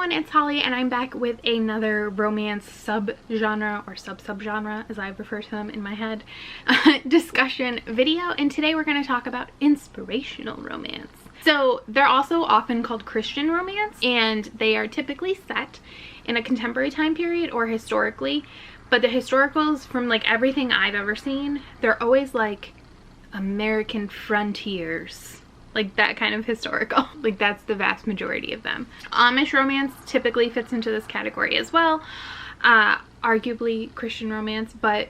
everyone, it's Holly and I'm back with another romance subgenre or subgenre as I refer to them in my head discussion video, and today we're going to talk about inspirational romance. So they're also often called Christian romance, and they are typically set in a contemporary time period or historically, but the historicals from like everything I've ever seen, they're always like American frontiers. Like that kind of historical. Like that's the vast majority of them. Amish romance typically fits into this category as well. Arguably Christian romance, but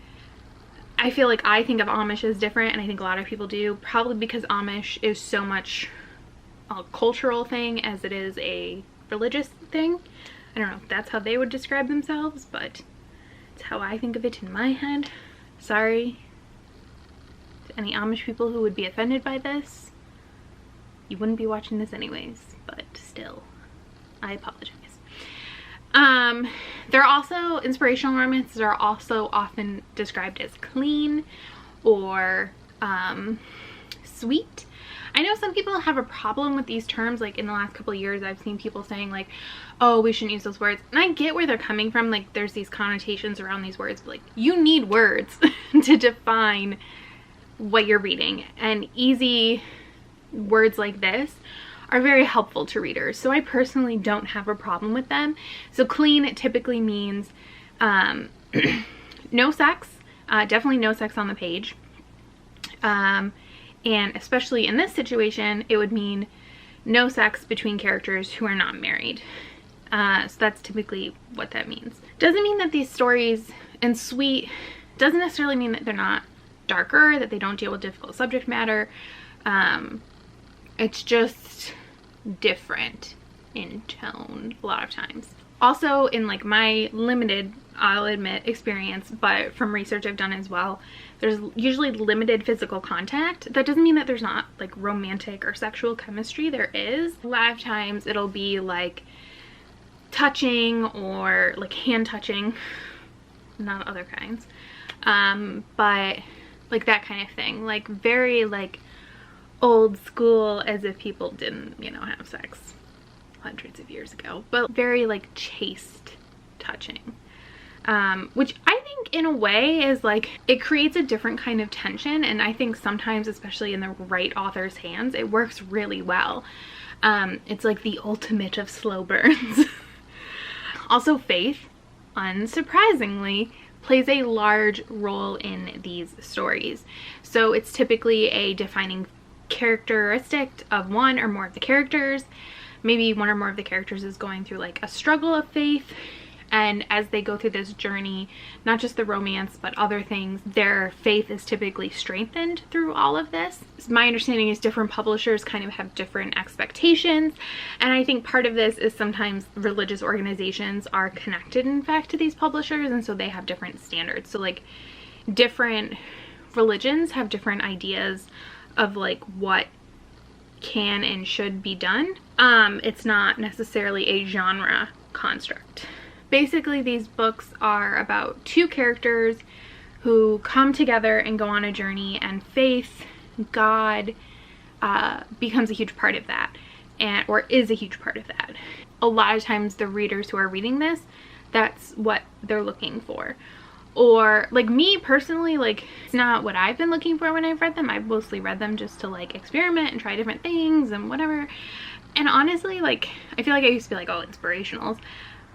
I feel like I think of Amish as different, and I think a lot of people do, probably because Amish is so much a cultural thing as it is a religious thing. I don't know if that's how they would describe themselves, but it's how I think of it in my head. Sorry to any Amish people who would be offended by this. You wouldn't be watching this anyways, but still, I apologize. They're also, inspirational romances are also often described as clean or sweet. I know some people have a problem with these terms. Like in the last couple of years, I've seen people saying like, oh, we shouldn't use those words. And I get where they're coming from. Like there's these connotations around these words, but like you need words to define what you're reading, and easy words like this are very helpful to readers, so I personally don't have a problem with them. So clean typically means no sex, definitely no sex on the page, and especially in this situation it would mean no sex between characters who are not married. So that's typically what that means. Doesn't mean that these stories, and sweet doesn't necessarily mean that they're not darker, that they don't deal with difficult subject matter. It's just different in tone a lot of times. Also in like my limited, I'll admit, experience, but from research I've done as well, there's usually limited physical contact. That doesn't mean that there's not like romantic or sexual chemistry. There is. A lot of times it'll be like touching or like hand touching, not other kinds, but like that kind of thing, like very like old school, as if people didn't, you know, have sex hundreds of years ago, but very like chaste touching, which I think in a way is like, it creates a different kind of tension, and I think sometimes, especially in the right author's hands, it works really well. It's like the ultimate of slow burns. Also, faith, unsurprisingly, plays a large role in these stories. So it's typically a defining characteristic of one or more of the characters. Maybe one or more of the characters is going through like a struggle of faith, and as they go through this journey, not just the romance but other things, their faith is typically strengthened through all of this. My understanding is different publishers kind of have different expectations, and I think part of this is sometimes religious organizations are connected in fact to these publishers, and so they have different standards. So like different religions have different ideas of like what can and should be done. It's not necessarily a genre construct. Basically, these books are about two characters who come together and go on a journey, and faith, God, becomes a huge part of that, or is a huge part of that. A lot of times the readers who are reading this, that's what they're looking for. Or like me personally, like it's not what I've been looking for when I've read them. I've mostly read them just to like experiment and try different things and whatever. And honestly, like I feel like I used to be like, oh, inspirationals,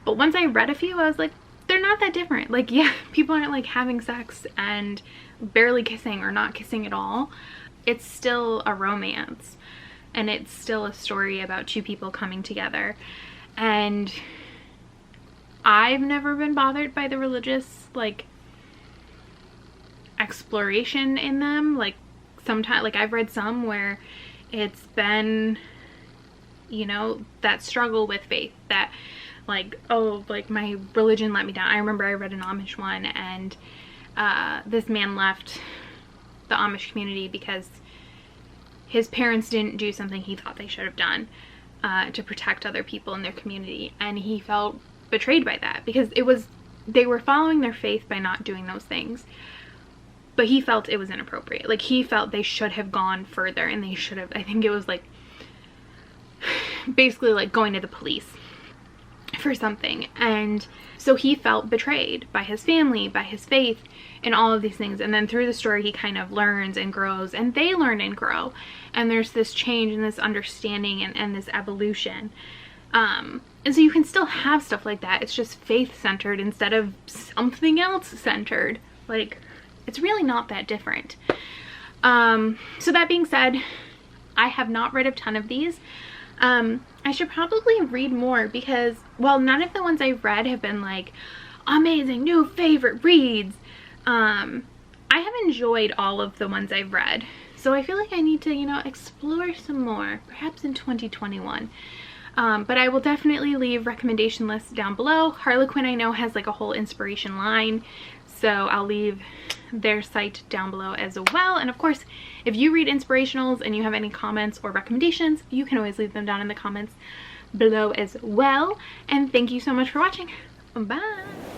but once I read a few, I was like, they're not that different. Like, yeah, people aren't like having sex and barely kissing or not kissing at all. It's still a romance, and it's still a story about two people coming together. And I've never been bothered by the religious like exploration in them. Like sometimes, like I've read some where it's been, you know, that struggle with faith, that like, oh, like my religion let me down. I remember I read an Amish one, and this man left the Amish community because his parents didn't do something he thought they should have done to protect other people in their community, and he felt betrayed by that because they were following their faith by not doing those things, but he felt it was inappropriate. Like he felt they should have gone further, and they should have, I think it was like basically like going to the police for something, and so he felt betrayed by his family, by his faith, and all of these things. And then through the story he kind of learns and grows, and they learn and grow, and there's this change and this understanding and this evolution. And so you can still have stuff like that. It's just faith centered instead of something else centered. Like, it's really not that different. So that being said, I have not read a ton of these. I should probably read more because, well, none of the ones I've read have been like amazing new favorite reads. I have enjoyed all of the ones I've read, so I feel like I need to, you know, explore some more, perhaps in 2021. But I will definitely leave recommendation lists down below. Harlequin, I know, has like a whole inspiration line, so I'll leave their site down below as well. And of course, if you read inspirationals and you have any comments or recommendations, you can always leave them down in the comments below as well. And thank you so much for watching. Bye.